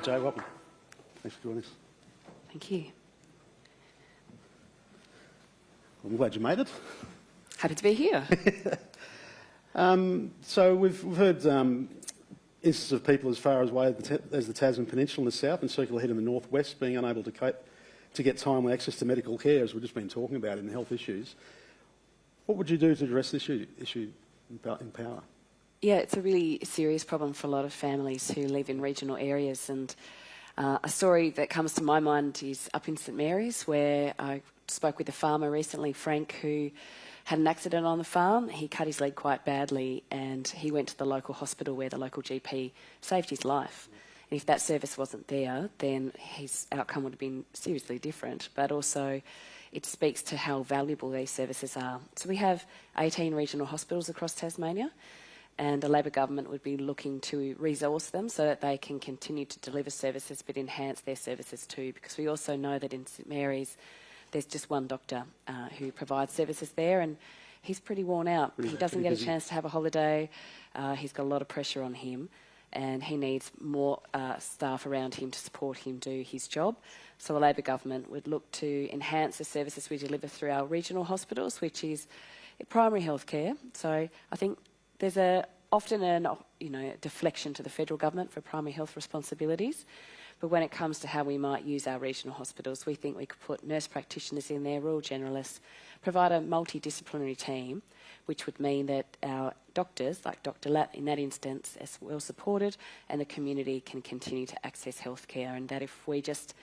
Jay, welcome. Thanks for joining us. Thank you. I'm glad you made it. Happy to be here. So we've heard instances of people as far away as the Tasman Peninsula in the south and Circular Head in the northwest being unable to get timely access to medical care, as we've just been talking about in the health issues. What would you do to address this issue in Power? Yeah, it's a really serious problem for a lot of families who live in regional areas, and a story that comes to my mind is up in St Mary's, where I spoke with a farmer recently, Frank, who had an accident on the farm. He cut his leg quite badly and he went to the local hospital where the local GP saved his life. And if that service wasn't there, then his outcome would have been seriously different. But also it speaks to how valuable these services are. So we have 18 regional hospitals across Tasmania, and the Labor government would be looking to resource them so that they can continue to deliver services but enhance their services too, because we also know that in St Mary's there's just one doctor who provides services there, and he's pretty worn out. He doesn't get a chance to have a holiday. He's got a lot of pressure on him, and he needs more staff around him to support him do his job. So the Labor government would look to enhance the services we deliver through our regional hospitals, which is primary health care. So I think there's often a deflection to the federal government for primary health responsibilities. But when it comes to how we might use our regional hospitals, we think we could put nurse practitioners in there, rural generalists, provide a multidisciplinary team, which would mean that our doctors, like Dr Lat in that instance, are well supported, and the community can continue to access healthcare. And that if we just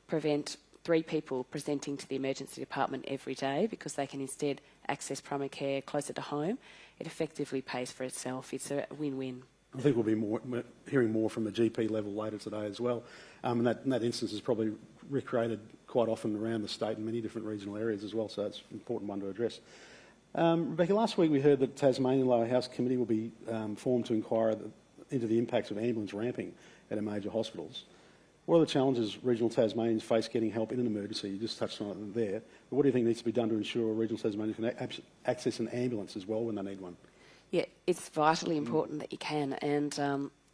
prevent 3 people presenting to the emergency department every day because they can instead access primary care closer to home, it effectively pays for itself. It's a win-win. I think we'll be hearing more from the GP level later today as well. And that instance is probably recreated quite often around the state in many different regional areas as well, so it's an important one to address. Rebecca, last week we heard that the Tasmanian Lower House Committee will be formed to inquire into the impacts of ambulance ramping at our major hospitals. What are the challenges regional Tasmanians face getting help in an emergency? You just touched on it there. But what do you think needs to be done to ensure regional Tasmanians can access an ambulance as well when they need one? Yeah, it's vitally important that you can. And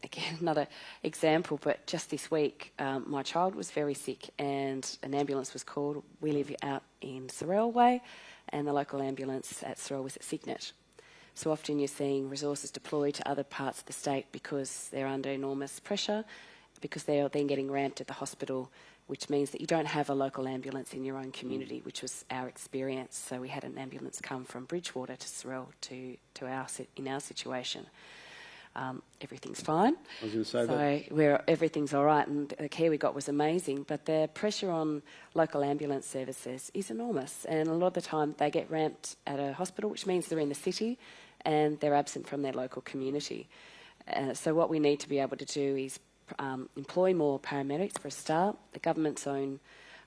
again, another example, but just this week, my child was very sick and an ambulance was called. We live out in Sorrel Way, and the local ambulance at Sorrel was at Signet. So often you're seeing resources deployed to other parts of the state because they're under enormous pressure, because they're then getting ramped at the hospital, which means that you don't have a local ambulance in your own community, which was our experience. So we had an ambulance come from Bridgewater to Sorrel in our situation. Everything's fine. I was going to say so everything's all right, and the care we got was amazing, but the pressure on local ambulance services is enormous, and a lot of the time they get ramped at a hospital, which means they're in the city and they're absent from their local community. So what we need to be able to do is employ more paramedics for a start. The government's own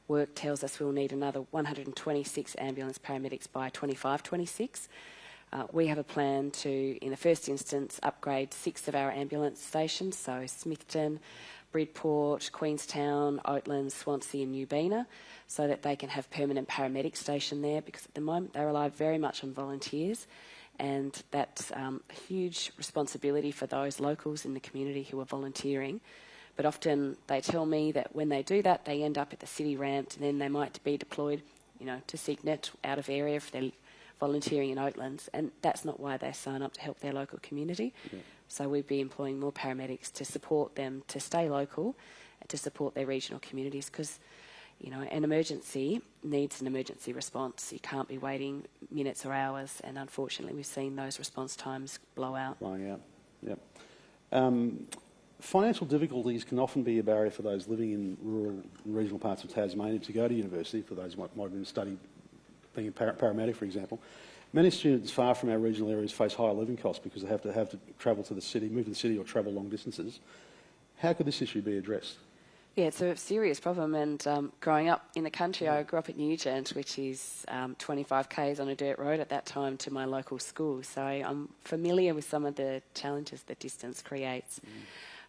work tells us we'll need another 126 ambulance paramedics by 25-26. We have a plan to, in the first instance, upgrade 6 of our ambulance stations, so Smithton, Bridport, Queenstown, Oatlands, Swansea and Newbena, so that they can have permanent paramedics stationed there, because at the moment they rely very much on volunteers, and that's a huge responsibility for those locals in the community who are volunteering. But often they tell me that when they do that, they end up at the city ramped, and then they might be deployed, to Signet, out of area if they're volunteering in Oatlands, and that's not why they sign up to help their local community. Yeah. So we'd be employing more paramedics to support them to stay local and to support their regional communities, because an emergency needs an emergency response. You can't be waiting minutes or hours, and unfortunately we've seen those response times blow out. Blowing out, yep. Financial difficulties can often be a barrier for those living in rural and regional parts of Tasmania to go to university, for those who might have been studying being a paramedic, for example. Many students far from our regional areas face higher living costs because they have to travel to the city, move to the city or travel long distances. How could this issue be addressed? Yeah, it's a serious problem, and growing up in the country, I grew up at Nugent, which is 25 k's on a dirt road at that time to my local school, so I'm familiar with some of the challenges that distance creates.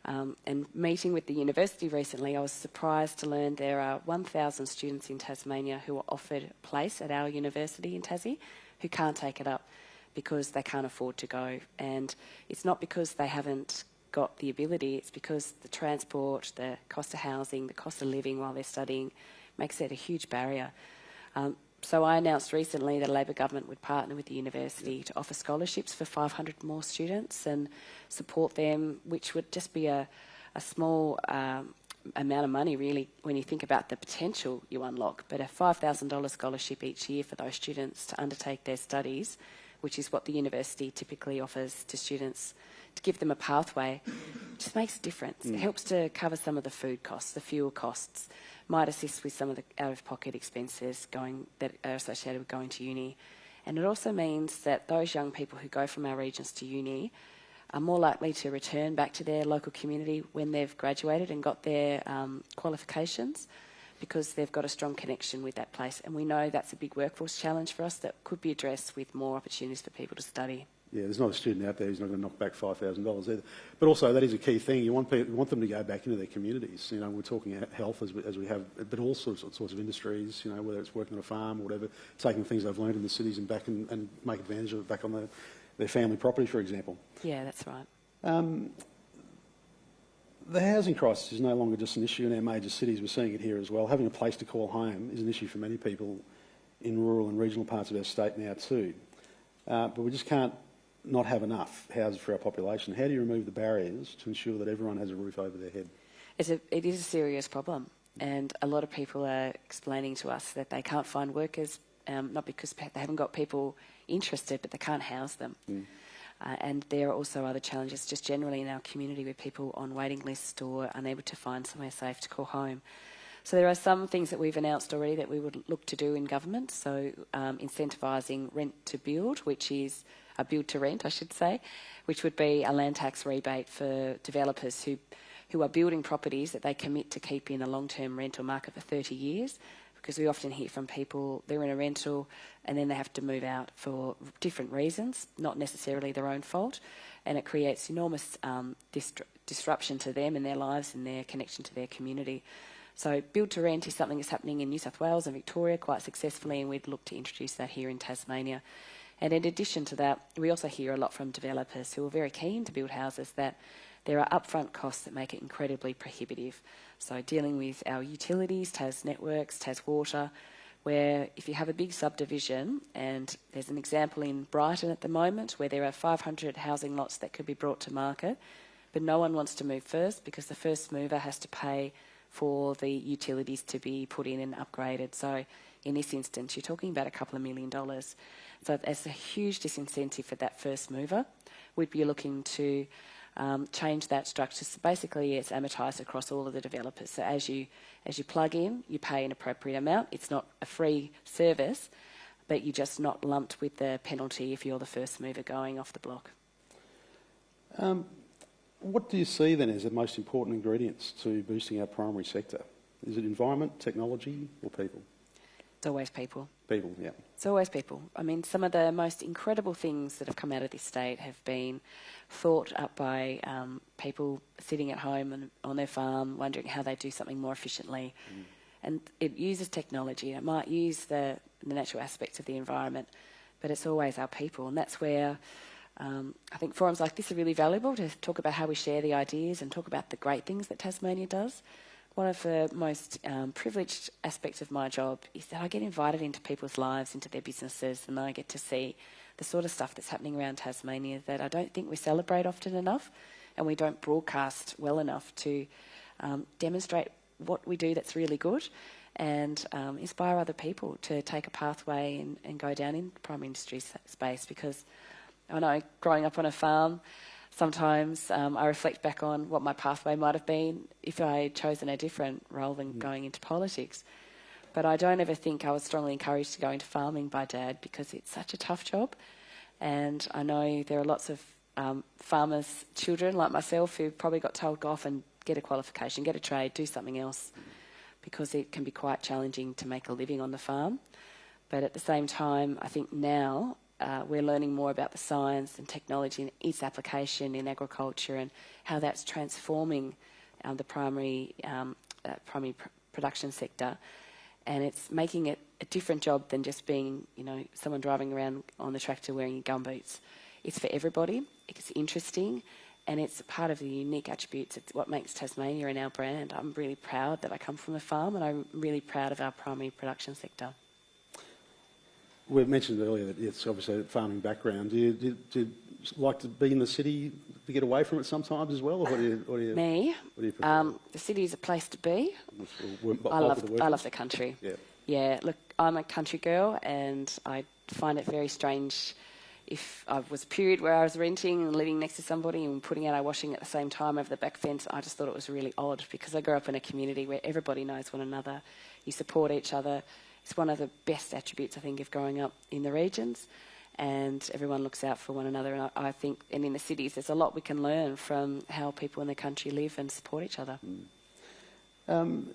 And meeting with the university recently, I was surprised to learn there are 1,000 students in Tasmania who are offered a place at our university in Tassie who can't take it up because they can't afford to go. And it's not because they haven't got the ability, it's because the transport, the cost of housing, the cost of living while they're studying makes it a huge barrier. So I announced recently that a Labor government would partner with the university to offer scholarships for 500 more students and support them, which would just be a small amount of money, really, when you think about the potential you unlock. But a $5,000 scholarship each year for those students to undertake their studies, which is what the university typically offers to students, to give them a pathway, just makes a difference. It helps to cover some of the food costs, the fuel costs, might assist with some of the out-of-pocket expenses that are associated with going to uni. And it also means that those young people who go from our regions to uni are more likely to return back to their local community when they've graduated and got their qualifications, because they've got a strong connection with that place. And we know that's a big workforce challenge for us that could be addressed with more opportunities for people to study. Yeah, there's not a student out there who's not going to knock back $5,000 either. But also, that is a key thing. You want them to go back into their communities. You know, we're talking health as we have, but all sorts of industries. You know, whether it's working on a farm or whatever, taking things they've learned in the cities and back and make advantage of it back on their family property, for example. Yeah, that's right. The housing crisis is no longer just an issue in our major cities. We're seeing it here as well. Having a place to call home is an issue for many people in rural and regional parts of our state now too. But we just can't not have enough houses for our population. How do you remove the barriers to ensure that everyone has a roof over their head? It is a serious problem, and a lot of people are explaining to us that they can't find workers, not because they haven't got people interested, but they can't house them. And there are also other challenges just generally in our community with people on waiting lists or unable to find somewhere safe to call home. So there are some things that we've announced already that we would look to do in government. So incentivising rent to build, which is a build to rent, I should say, which would be a land tax rebate for developers who are building properties that they commit to keep in a long-term rental market for 30 years. Because we often hear from people, they're in a rental and then they have to move out for different reasons, not necessarily their own fault, and it creates enormous disruption to them in their lives and their connection to their community. So build to rent is something that's happening in New South Wales and Victoria quite successfully, and we'd look to introduce that here in Tasmania. And in addition to that, we also hear a lot from developers who are very keen to build houses that there are upfront costs that make it incredibly prohibitive. So dealing with our utilities, Tas Networks, Tas Water, where if you have a big subdivision, and there's an example in Brighton at the moment where there are 500 housing lots that could be brought to market, but no one wants to move first because the first mover has to pay for the utilities to be put in and upgraded. So in this instance, you're talking about a couple of $1 million. So that's a huge disincentive for that first mover. We'd be looking to change that structure. So basically it's amortised across all of the developers. So as you plug in, you pay an appropriate amount. It's not a free service, but you're just not lumped with the penalty if you're the first mover going off the block. What do you see then as the most important ingredients to boosting our primary sector? Is it environment, technology, or people? It's always people. People, yeah. It's always people. I mean, some of the most incredible things that have come out of this state have been thought up by people sitting at home and on their farm wondering how they do something more efficiently. And it uses technology. It might use the natural aspects of the environment, but it's always our people. And that's where I think forums like this are really valuable, to talk about how we share the ideas and talk about the great things that Tasmania does. One of the most privileged aspects of my job is that I get invited into people's lives, into their businesses, and I get to see the sort of stuff that's happening around Tasmania that I don't think we celebrate often enough, and we don't broadcast well enough to demonstrate what we do that's really good and inspire other people to take a pathway and go down in the primary industry space. Because I know growing up on a farm, sometimes I reflect back on what my pathway might have been if I had chosen a different role than going into politics. But I don't ever think I was strongly encouraged to go into farming by Dad, because it's such a tough job. And I know there are lots of farmers' children like myself who probably got told, go off and get a qualification, get a trade, do something else, because it can be quite challenging to make a living on the farm. But at the same time, I think now we're learning more about the science and technology and its application in agriculture and how that's transforming the primary production sector, and it's making it a different job than just being, someone driving around on the tractor wearing gumboots. It's for everybody. It's interesting, And it's part of the unique attributes. It's what makes Tasmania and our brand. I'm really proud that I come from a farm, and I'm really proud of our primary production sector. We mentioned earlier that it's obviously a farming background. Do you like to be in the city to get away from it sometimes as well? Or what do you prefer? The city is a place to be. I love the country. Yeah, look, I'm a country girl, and I find it very strange if I was a period where I was renting and living next to somebody and putting out our washing at the same time over the back fence. I just thought it was really odd, because I grew up in a community where everybody knows one another. You support each other. It's one of the best attributes, I think, of growing up in the regions, and everyone looks out for one another. And I think, and in the cities, there's a lot we can learn from how people in the country live and support each other. Can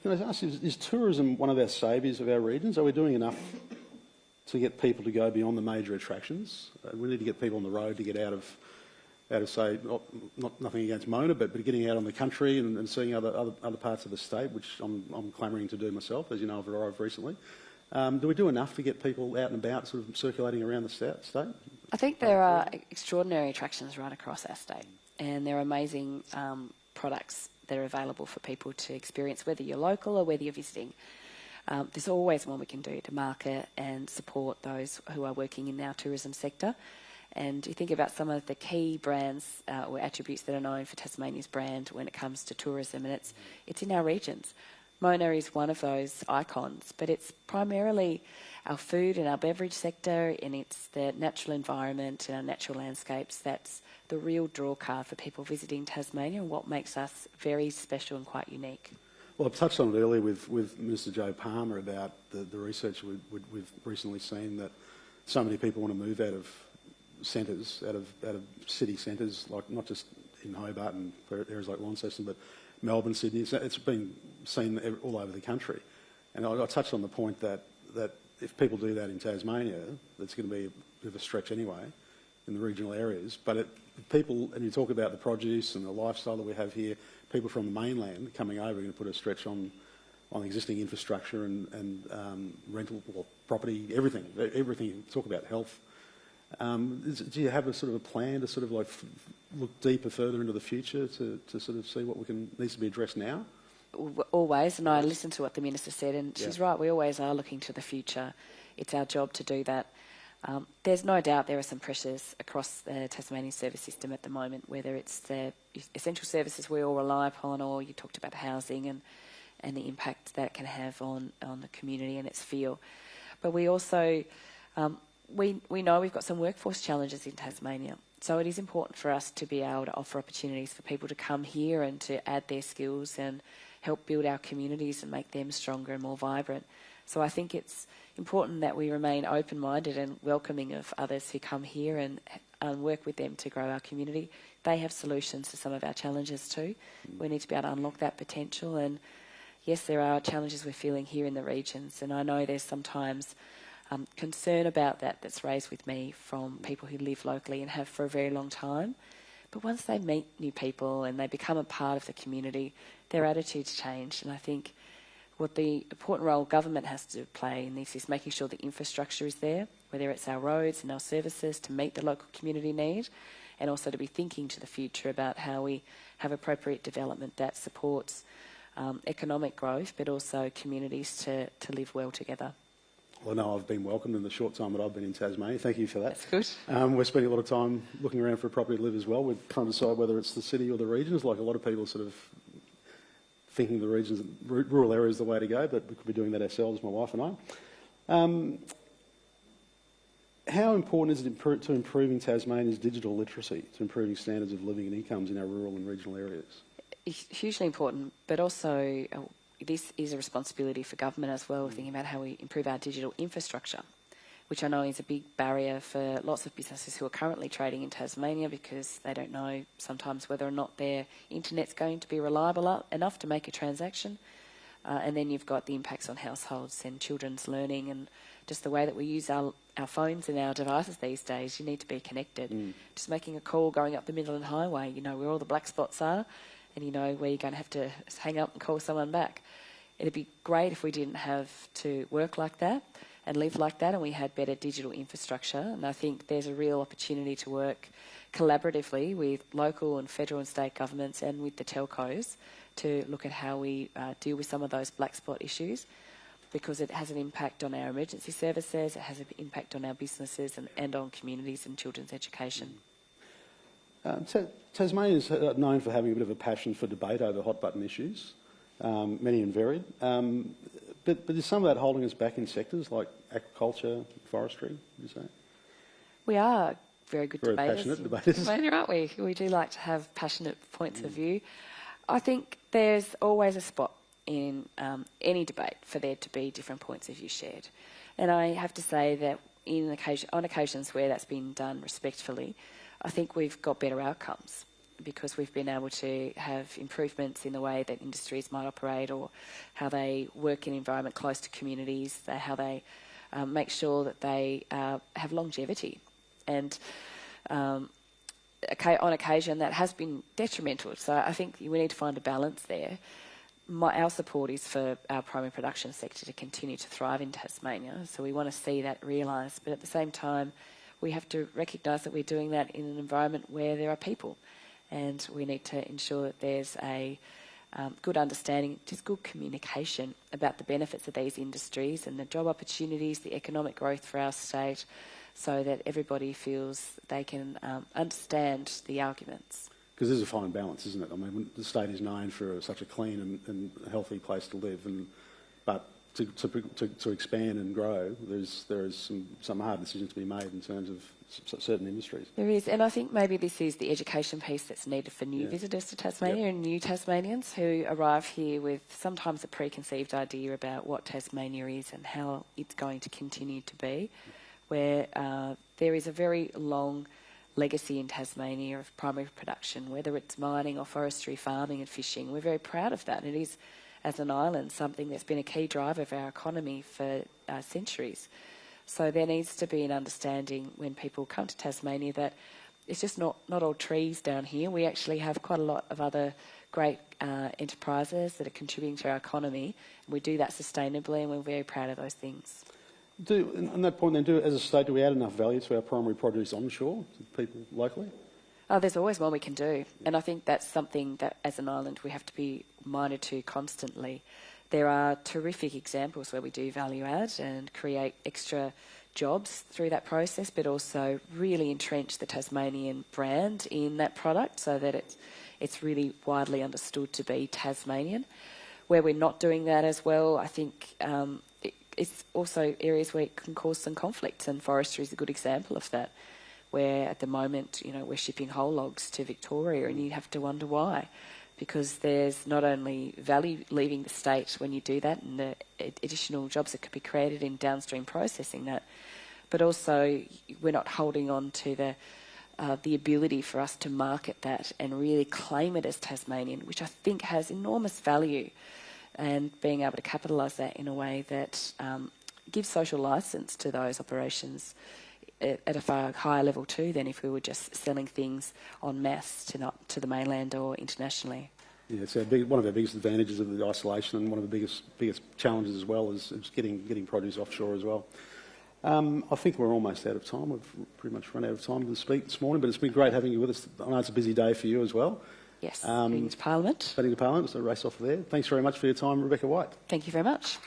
I ask you, is tourism one of our saviours of our regions? Are we doing enough to get people to go beyond the major attractions? We need to get people on the road to get out of say, nothing against Mona, but getting out on the country and seeing other parts of the state, which I'm clamouring to do myself. As you know, I've arrived recently. Do we do enough to get people out and about, sort of circulating around the state? I think there are extraordinary attractions right across our state, and there are amazing products that are available for people to experience, whether you're local or whether you're visiting. There's always more we can do to market and support those who are working in our tourism sector. And you think about some of the key brands or attributes that are known for Tasmania's brand when it comes to tourism, and it's in our regions. Mona is one of those icons, but it's primarily our food and our beverage sector, and it's the natural environment and our natural landscapes that's the real draw card for people visiting Tasmania, and what makes us very special and quite unique. Well, I touched on it earlier with Mr. Joe Palmer about the research we've recently seen, that so many people want to move out of centres, out of city centres, like not just in Hobart and areas like Launceston, but Melbourne, Sydney. It's been seen all over the country. And I touched on the point that if people do that in Tasmania, that's going to be a bit of a stretch anyway in the regional areas. But people, and you talk about the produce and the lifestyle that we have here, people from the mainland coming over are going to put a stretch on existing infrastructure and rental or property, everything. You talk about health. Do you have a sort of a plan to sort of like look deeper, further into the future to sort of see what needs to be addressed now? Always, and I listened to what the Minister said, and she's right, we always are looking to the future. It's our job to do that. There's no doubt there are some pressures across the Tasmanian service system at the moment, whether it's the essential services we all rely upon, or you talked about housing and the impact that it can have on the community and its feel. But we also... We know we've got some workforce challenges in Tasmania, so it is important for us to be able to offer opportunities for people to come here and to add their skills and help build our communities and make them stronger and more vibrant. So I think it's important that we remain open-minded and welcoming of others who come here and work with them to grow our community. They have solutions to some of our challenges too. We need to be able to unlock that potential, and yes, there are challenges we're feeling here in the regions, and I know there's sometimes concern about that's raised with me from people who live locally and have for a very long time. But once they meet new people and they become a part of the community, their attitudes change. And I think what the important role government has to play in this is making sure the infrastructure is there, whether it's our roads and our services to meet the local community need, and also to be thinking to the future about how we have appropriate development that supports economic growth, but also communities to live well together. Well, no, I've been welcomed in the short time that I've been in Tasmania. Thank you for that. That's good. We're spending a lot of time looking around for a property to live as well. We're trying to decide whether it's the city or the regions, like a lot of people sort of thinking the regions, rural areas are the way to go, but we could be doing that ourselves, my wife and I. How important is it to improving Tasmania's digital literacy, to improving standards of living and incomes in our rural and regional areas? Hugely important, but also... this is a responsibility for government as well, thinking about how we improve our digital infrastructure, which I know is a big barrier for lots of businesses who are currently trading in Tasmania, because they don't know sometimes whether or not their internet's going to be reliable enough to make a transaction. And then you've got the impacts on households and children's learning, and just the way that we use our phones and our devices these days. You need to be connected. Just making a call going up the Midland Highway, you know where all the black spots are, and you know where you're going to have to hang up and call someone back. It'd be great if we didn't have to work like that, and live like that, and we had better digital infrastructure. And I think there's a real opportunity to work collaboratively with local and federal and state governments and with the telcos to look at how we deal with some of those black spot issues, because it has an impact on our emergency services, it has an impact on our businesses and on communities and children's education. Tasmania is known for having a bit of a passion for debate over hot button issues, many and varied. But is some of that holding us back in sectors like agriculture, forestry, would you say? We are very good debaters. Passionate debaters. Aren't we? We do like to have passionate points of view. I think there's always a spot in any debate for there to be different points of view shared. And I have to say that on occasions where that's been done respectfully, I think we've got better outcomes, because we've been able to have improvements in the way that industries might operate, or how they work in an environment close to communities, how they make sure that they have longevity. And on occasion that has been detrimental. So I think we need to find a balance there. Our support is for our primary production sector to continue to thrive in Tasmania, so we want to see that realised. But at the same time, we have to recognise that we're doing that in an environment where there are people, and we need to ensure that there's a good understanding, just good communication about the benefits of these industries and the job opportunities, the economic growth for our state, so that everybody feels they can understand the arguments. Because there's a fine balance, isn't it? I mean, the state is known for such a clean and healthy place to live, but to expand and grow, there is some hard decisions to be made in terms of certain industries. There is, and I think maybe this is the education piece that's needed for new visitors to Tasmania and new Tasmanians who arrive here with sometimes a preconceived idea about what Tasmania is and how it's going to continue to be, where there is a very long legacy in Tasmania of primary production, whether it's mining or forestry, farming and fishing. We're very proud of that. It is, as an island, something that's been a key driver of our economy for centuries. So there needs to be an understanding when people come to Tasmania that it's just not all trees down here. We actually have quite a lot of other great enterprises that are contributing to our economy. We do that sustainably, and we're very proud of those things. On that point then, as a state, do we add enough value to our primary produce onshore, to people locally? Oh, there's always more we can do, and I think that's something that, as an island, we have to be minded to constantly. There are terrific examples where we do value add and create extra jobs through that process, but also really entrench the Tasmanian brand in that product so that it's really widely understood to be Tasmanian. Where we're not doing that as well, I think it's also areas where it can cause some conflicts, and forestry is a good example of that, where at the moment, we're shipping whole logs to Victoria, and you have to wonder why. Because there's not only value leaving the state when you do that, and the additional jobs that could be created in downstream processing that, but also we're not holding on to the ability for us to market that and really claim it as Tasmanian, which I think has enormous value, and being able to capitalise that in a way that gives social licence to those operations at a far higher level too than if we were just selling things en masse to the mainland or internationally. Yeah, it's one of our biggest advantages of the isolation, and one of the biggest challenges as well is getting produce offshore as well. I think we're almost out of time. We've pretty much run out of time to speak this morning, but it's been great having you with us. I know it's a busy day for you as well. Yes, heading to Parliament. Heading to Parliament, so race off there. Thanks very much for your time, Rebecca White. Thank you very much.